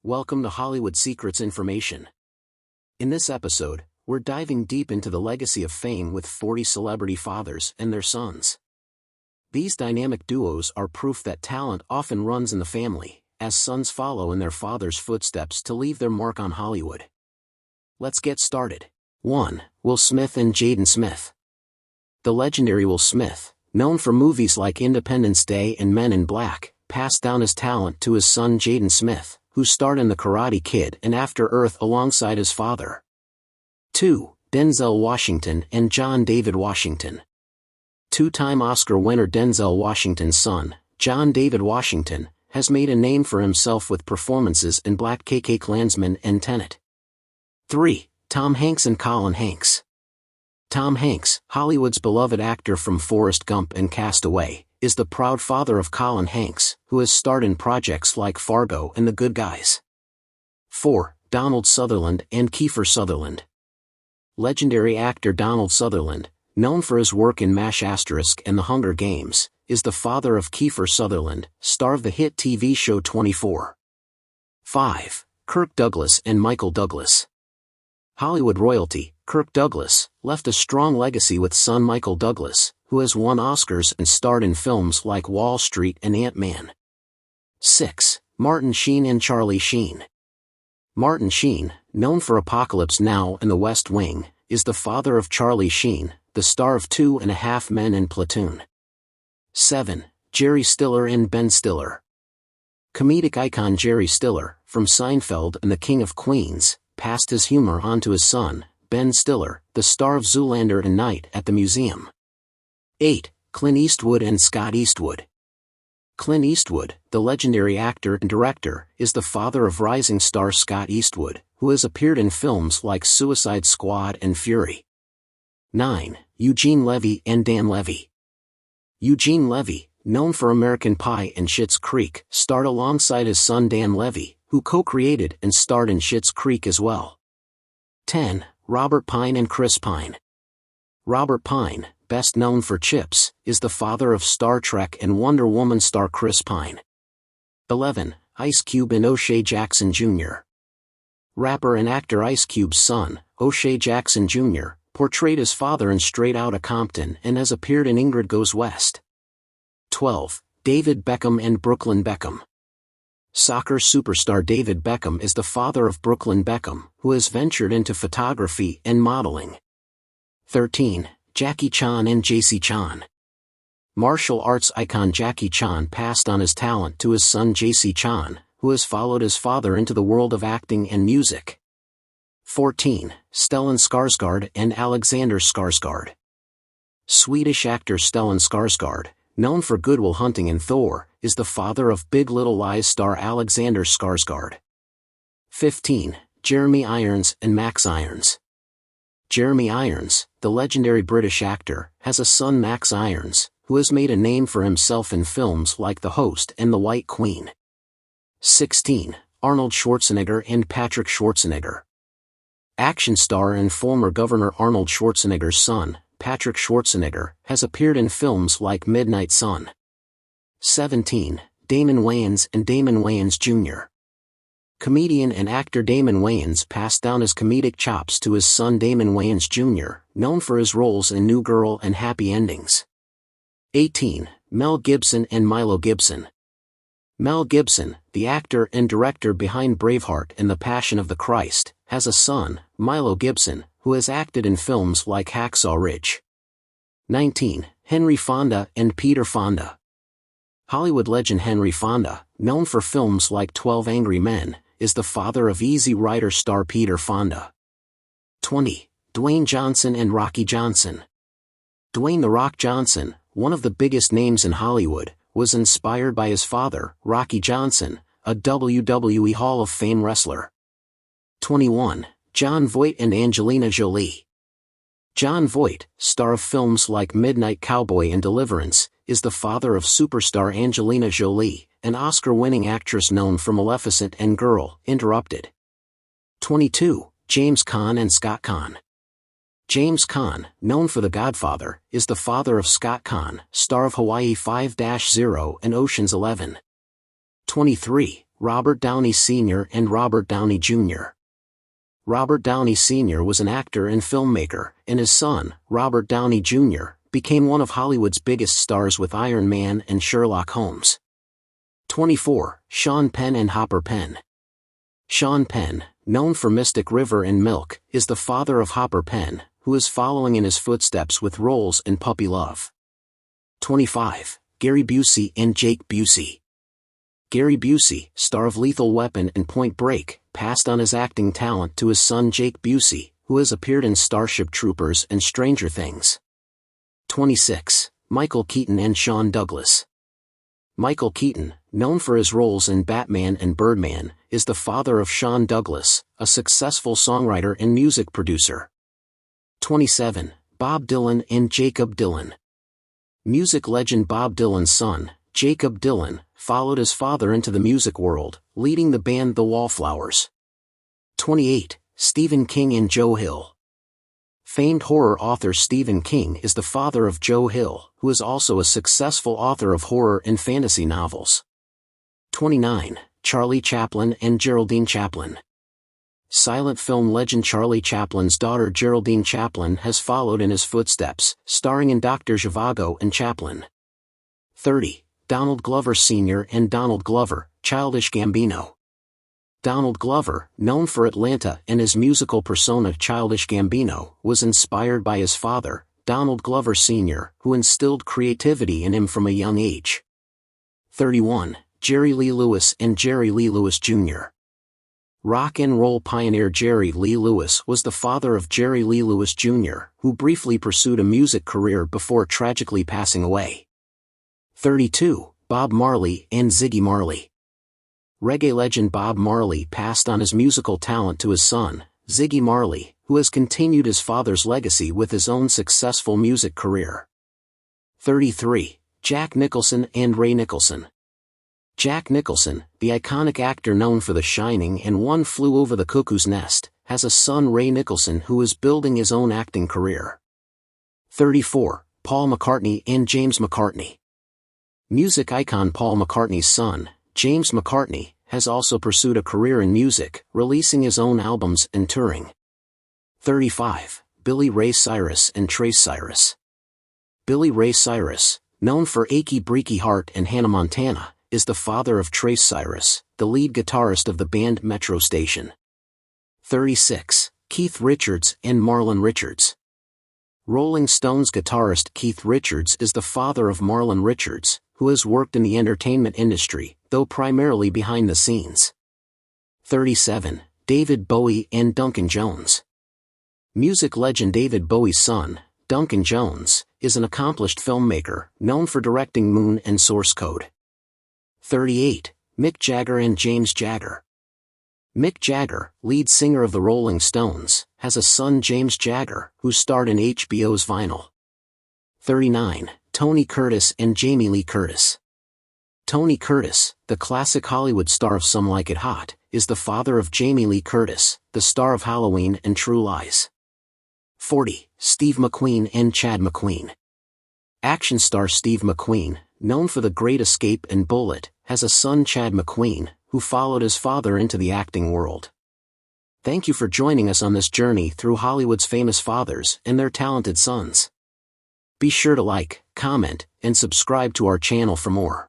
Welcome to Hollywood Secrets Information. In this episode, we're diving deep into the legacy of fame with 40 celebrity fathers and their sons. These dynamic duos are proof that talent often runs in the family, as sons follow in their father's footsteps to leave their mark on Hollywood. Let's get started. 1. Will Smith and Jaden Smith. The legendary Will Smith, known for movies like Independence Day and Men in Black, passed down his talent to his son Jaden Smith, who starred in The Karate Kid and After Earth alongside his father. 2. Denzel Washington and John David Washington. Two-time Oscar winner Denzel Washington's son, John David Washington, has made a name for himself with performances in Black Klansman and Tenet. 3. Tom Hanks and Colin Hanks. Tom Hanks, Hollywood's beloved actor from Forrest Gump and Cast Away, is the proud father of Colin Hanks, who has starred in projects like Fargo and The Good Guys. 4. Donald Sutherland and Kiefer Sutherland. Legendary actor Donald Sutherland, known for his work in MASH * and The Hunger Games, is the father of Kiefer Sutherland, star of the hit TV show 24. 5. Kirk Douglas and Michael Douglas. Hollywood royalty, Kirk Douglas, left a strong legacy with son Michael Douglas, who has won Oscars and starred in films like Wall Street and Ant-Man. 6. Martin Sheen and Charlie Sheen. Martin Sheen, known for Apocalypse Now and The West Wing, is the father of Charlie Sheen, the star of 2.5 Men and Platoon. 7. Jerry Stiller and Ben Stiller. Comedic icon Jerry Stiller, from Seinfeld and The King of Queens, passed his humor on to his son, Ben Stiller, the star of Zoolander and Night at the Museum. 8. Clint Eastwood and Scott Eastwood. Clint Eastwood, the legendary actor and director, is the father of rising star Scott Eastwood, who has appeared in films like Suicide Squad and Fury. 9. Eugene Levy and Dan Levy. Eugene Levy, known for American Pie and Schitt's Creek, starred alongside his son Dan Levy, who co-created and starred in Schitt's Creek as well. 10. Robert Pine and Chris Pine. Robert Pine, best known for Chips, is the father of Star Trek and Wonder Woman star Chris Pine. 11. Ice Cube and O'Shea Jackson Jr. Rapper and actor Ice Cube's son, O'Shea Jackson Jr., portrayed his father in Straight Outta Compton and has appeared in Ingrid Goes West. 12. David Beckham and Brooklyn Beckham. Soccer superstar David Beckham is the father of Brooklyn Beckham, who has ventured into photography and modeling. 13. Jackie Chan and JC Chan. Martial arts icon Jackie Chan passed on his talent to his son JC Chan, who has followed his father into the world of acting and music. 14. Stellan Skarsgård and Alexander Skarsgård. Swedish actor Stellan Skarsgård, known for Good Will Hunting and Thor, is the father of Big Little Lies star Alexander Skarsgård. 15. Jeremy Irons and Max Irons. Jeremy Irons, the legendary British actor, has a son Max Irons, who has made a name for himself in films like The Host and The White Queen. 16. Arnold Schwarzenegger and Patrick Schwarzenegger. Action star and former Governor Arnold Schwarzenegger's son, Patrick Schwarzenegger, has appeared in films like Midnight Sun. 17. Damon Wayans and Damon Wayans Jr. Comedian and actor Damon Wayans passed down his comedic chops to his son Damon Wayans Jr., known for his roles in New Girl and Happy Endings. 18. Mel Gibson and Milo Gibson. Mel Gibson, the actor and director behind Braveheart and The Passion of the Christ, has a son, Milo Gibson, who has acted in films like Hacksaw Ridge. 19. Henry Fonda and Peter Fonda. Hollywood legend Henry Fonda, known for films like 12 Angry Men, is the father of Easy Rider star Peter Fonda. 20. Dwayne Johnson and Rocky Johnson. Dwayne "The Rock" Johnson, one of the biggest names in Hollywood, was inspired by his father, Rocky Johnson, a WWE Hall of Fame wrestler. 21. Jon Voight and Angelina Jolie. Jon Voight, star of films like Midnight Cowboy and Deliverance, is the father of superstar Angelina Jolie, an Oscar-winning actress known for Maleficent and Girl, Interrupted. 22. James Caan and Scott Caan. James Caan, known for The Godfather, is the father of Scott Caan, star of Hawaii 5-0 and Ocean's 11. 23. Robert Downey Sr. and Robert Downey Jr. Robert Downey Sr. was an actor and filmmaker, and his son, Robert Downey Jr., became one of Hollywood's biggest stars with Iron Man and Sherlock Holmes. 24. Sean Penn and Hopper Penn. Sean Penn, known for Mystic River and Milk, is the father of Hopper Penn, who is following in his footsteps with roles in Puppy Love. 25. Gary Busey and Jake Busey. Gary Busey, star of Lethal Weapon and Point Break, passed on his acting talent to his son Jake Busey, who has appeared in Starship Troopers and Stranger Things. 26. Michael Keaton and Sean Douglas. Michael Keaton, known for his roles in Batman and Birdman, is the father of Sean Douglas, a successful songwriter and music producer. 27. Bob Dylan and Jacob Dylan. Music legend Bob Dylan's son, Jacob Dylan, followed his father into the music world, leading the band The Wallflowers. 28. Stephen King and Joe Hill. Famed horror author Stephen King is the father of Joe Hill, who is also a successful author of horror and fantasy novels. 29. Charlie Chaplin and Geraldine Chaplin. Silent film legend Charlie Chaplin's daughter Geraldine Chaplin has followed in his footsteps, starring in Dr. Zhivago and Chaplin. 30. Donald Glover Sr. and Donald Glover, Childish Gambino. Donald Glover, known for Atlanta and his musical persona Childish Gambino, was inspired by his father, Donald Glover Sr., who instilled creativity in him from a young age. 31. Jerry Lee Lewis and Jerry Lee Lewis Jr. Rock and roll pioneer Jerry Lee Lewis was the father of Jerry Lee Lewis Jr., who briefly pursued a music career before tragically passing away. 32. Bob Marley and Ziggy Marley. Reggae legend Bob Marley passed on his musical talent to his son, Ziggy Marley, who has continued his father's legacy with his own successful music career. 33. Jack Nicholson and Ray Nicholson. Jack Nicholson, the iconic actor known for The Shining and One Flew Over the Cuckoo's Nest, has a son Ray Nicholson who is building his own acting career. 34. Paul McCartney and James McCartney. Music icon Paul McCartney's son, James McCartney, has also pursued a career in music, releasing his own albums and touring. 35. Billy Ray Cyrus and Trace Cyrus. Billy Ray Cyrus, known for Achy Breaky Heart and Hannah Montana, is the father of Trace Cyrus, the lead guitarist of the band Metro Station. 36. Keith Richards and Marlon Richards. Rolling Stones guitarist Keith Richards is the father of Marlon Richards, who has worked in the entertainment industry, though primarily behind the scenes. 37. David Bowie and Duncan Jones. Music legend David Bowie's son, Duncan Jones, is an accomplished filmmaker, known for directing Moon and Source Code. 38. Mick Jagger and James Jagger. Mick Jagger, lead singer of the Rolling Stones, has a son James Jagger, who starred in HBO's Vinyl. 39. Tony Curtis and Jamie Lee Curtis. Tony Curtis, the classic Hollywood star of Some Like It Hot, is the father of Jamie Lee Curtis, the star of Halloween and True Lies. 40. Steve McQueen and Chad McQueen. Action star Steve McQueen, known for The Great Escape and Bullet, has a son Chad McQueen, who followed his father into the acting world. Thank you for joining us on this journey through Hollywood's famous fathers and their talented sons. Be sure to like, comment, and subscribe to our channel for more.